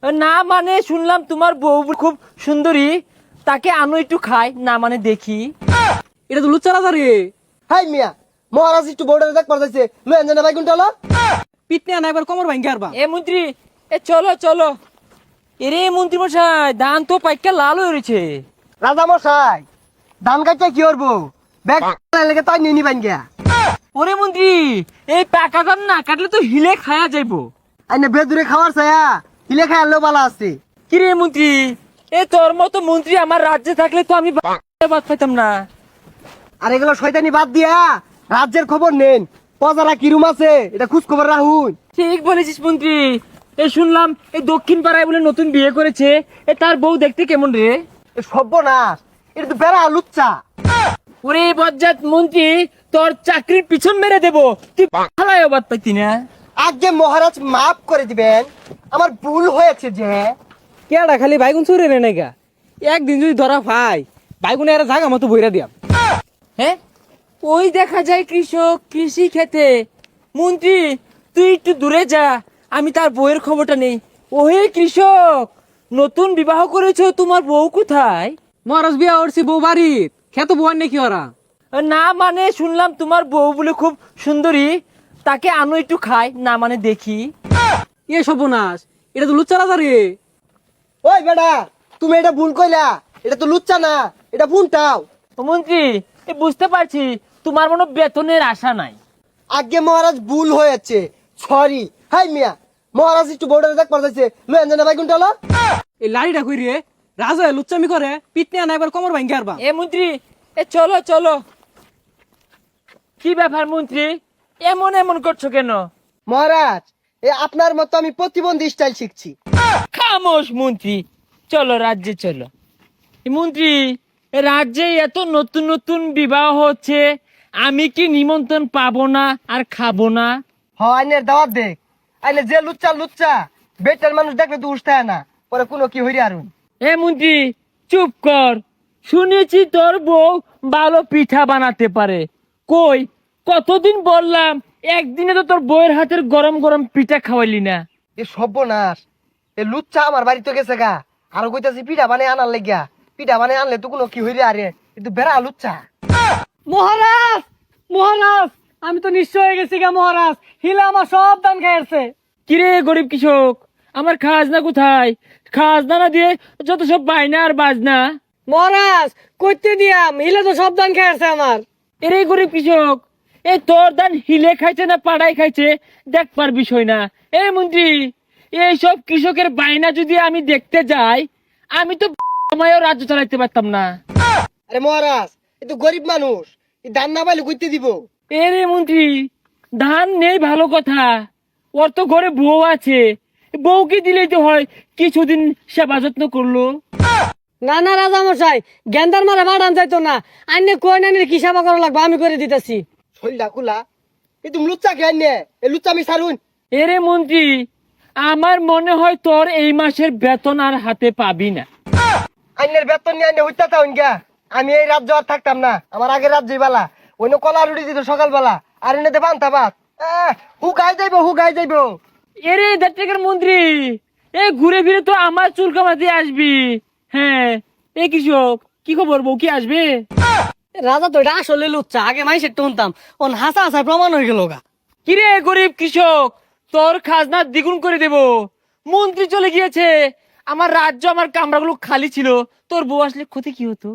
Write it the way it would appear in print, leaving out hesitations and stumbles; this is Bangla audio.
না মানে শুনলাম তোমার বউ খুব সুন্দরী, তাকে আনো একটু খাই, না মানে দেখি। এটা তো লুচ্চা রাজা রে। হাই মিয়া, মহারাজ একটু বোর্ডারে দেখ পাঠাইছে লই আনজে না ভাই কোনটা হলো? পিটনে আনা এবার কোমর ভাঙ্গি আরবা। এ মন্ত্রী, এ চলো চলো। এরে মন্ত্রী মশাই, ধান তো পাইকা লাল হয়ে রয়েছে। রাজা মশাই, ধান কাটতে কি করবো? ব্যাগ লেগে তাই নিয়ে নিবেন গিয়া। ওরে মন্ত্রী, এই পাকা ধান না কাটলে তো হিলে খায়া যাইবো। আইনে বেদুরে খাওয়ার ছায়া হিলে খাই আনলেও ভালো আছে। কিরে মন্ত্রী, এ তোর মতো মন্ত্রী আমার রাজ্যে থাকলে তো আমি বাদ পাইতাম না। আর এগুলো শয়তানি বাদ দিয়া রাজ্যের খবর নেন। প্রজারা কিরুম আছে এটা খোঁজ খবর রাখুন। ঠিক বলেছিস মন্ত্রী। এ শুনলাম এই দক্ষিণ পাড়ায় বলে নতুন বিয়ে করেছে, এ তার বউ দেখতে কেমন রে? এ সর্বনাশ, এটা তো বেড়া লুচ্চা। ওরে বজ্জাত মন্ত্রী, তোর চাকরির পিছন মেরে দেবো, তুই পালায় বাদ পাইতি না। আগে মহারাজ মাফ করে দিবেন, আমার ভুল হয়েছে যে। কেডা খালি বাইগুন চুরে রে নাইগা। একদিন যদি ধরা পাই বাইগুন এর জাগা মতো বইরা দিয়াম। হ্যাঁ, ওই দেখা যায় কৃষক কৃষি খেতে। মন্ত্রী তুই একটু দূরে যা, আমি তার বউয়ের খবরটা নেই। ওহে কৃষক, নতুন বিবাহ করেছো, তোমার বউ কোথায়? মহারাজ বিয়া করছি বউ বাড়িত, খেত বউ আর নাকি ওরা। না মানে শুনলাম তোমার বউ বলে খুব সুন্দরী, তাকে আনো একটু খাই, না মানে দেখি। এ সর্বনাশ, এটা তো লুচ্চা রাজা রে। ওই বেটা, তুমি এটা ভুল কইলা, এটা তো লুচ্চা না, এটা ভুলটাও। ও মন্ত্রী, এ বুঝতে পারছি তোমার মনে বেতনের আশা নাই। আগে মহারাজ ভুল হয়েছে, সরি। হাই মিয়া, মহারাজ একটু বোর্ডারে দেখ পাঠাইছে লই আনজে না ভাই কোনটা হলো? এই লাড়িটা কই রে, রাজা লুচ্চামি করে পিটনে আনা এবার কোমর ভাঙ্গি আরবা। এ মন্ত্রী, এ চলো চলো। কি ব্যাপার মন্ত্রী, এমন এমন করছো কেন? মহারাজ, এ আপনার মতো আমি প্রতিবন্ধী স্টাইল শিখছি। খামোশ মন্ত্রী, চলো রাজ্যে চলো। এ মন্ত্রী, এ রাজ্যে এত নতুন নতুন বিবাহ হচ্ছে, আমি কি নিমন্ত্রণ পাবো না আর খাবো না? হ, আইনের দাওয়াত দেখ। আইনে যে লুচ্চা লুচ্চা বেটার মানুষ দেখলে তো উঠতে না, পরে কোনো কি হইরে আরুন। এ মন্ত্রী চুপ কর, শুনেছি তোর বউ ভালো পিঠা বানাতে পারে। কই, কতদিন বললাম, একদিনে তো তোর বউয়ের হাতের গরম গরম পিঠা খাওয়াইলি না। এ সর্বনাশ, এ লুচ্চা আমার বাড়ি তো গেছে গা, আরো কইতাছি পিঠা বানাই আনার লাগিয়া। পিঠা বানাই আনলে তো কোনো কি হইরে আরে, কিন্তু বেড়া লুচ্চা। মহারাজ, মহারাজ, আমি তো নিশ্চয় হয়ে গেছি গা মহারাজ, হিলা আমার সব দান খাইছে। কিরে গরিব কৃষক, আমার খাজনা কোথায়? খাজনা না দিয়ে যত সব বায়না আর বাজনা। মহারাজ কইতে দিয়াম, হিলা তো সব দান খাইছে আমার। এরে গরিব কৃষক, এই তোর ধান হিলে খাইছে না পাড়াই খাইছে দেখবার বিষয় না। এই মন্ত্রী, এইসব কৃষকের বায়না যদি আমি দেখতে যাই, আমি তো সময়ও রাজ্য চালাইতে পারতাম না। আরে মহারাজ, এ তো গরিব মানুষ, এই ধান না পাইলে কইতে দিব। এরে মন্ত্রী, ধান নেই ভালো কথা, ওর তো ঘরে বউ আছে, বউকে দিলেই তো হয়, কিছুদিন সেবা যত্ন করলো। না না রাজা মশাই, গেন্দার মারা বাড়ান যাইতো না। আইনে কই নানির কি সেবা করা লাগবে আমি করে দিতেছি। শৈলা কুলা, এ তুমি লুচ্চা খেয়ে নে, এ লুচ্চা আমি সারুন। এরে মন্ত্রী, আমার মনে হয় তোর এই মাসের বেতন আর হাতে পাবি না। আইনের বেতন নিয়ে আইনে হইতা তাউন গা। আমি এই রাজ্য আর থাকতাম না, আমার আগে রাজ্যই বালা। অন্য কলা রুটি দিত সকালবেলা, আর এনে বান্তা ভাত। হুকাই যাইব, হুকাই যাইব। এরে দেড়টাকার মন্ত্রী, এ ঘুরে ফিরে তো আমার চুল কামাতে আসবি। হ্যাঁ, এ কৃষক, কি খবর, বউ কি আসবে? রাজা তো এটা আসলে লুচ্চা, আগে মাইসের টনতাম, ওন হাসা হাসা প্রমাণ হয়ে গেল গা। কিরে গরিব কৃষক, তোর খাজনা দ্বিগুণ করে দেব। মন্ত্রী চলে গিয়েছে, আমার রাজ্য আমার কামরাগুলো খালি ছিল, তোর বউ আসলে ক্ষতি কি হতো?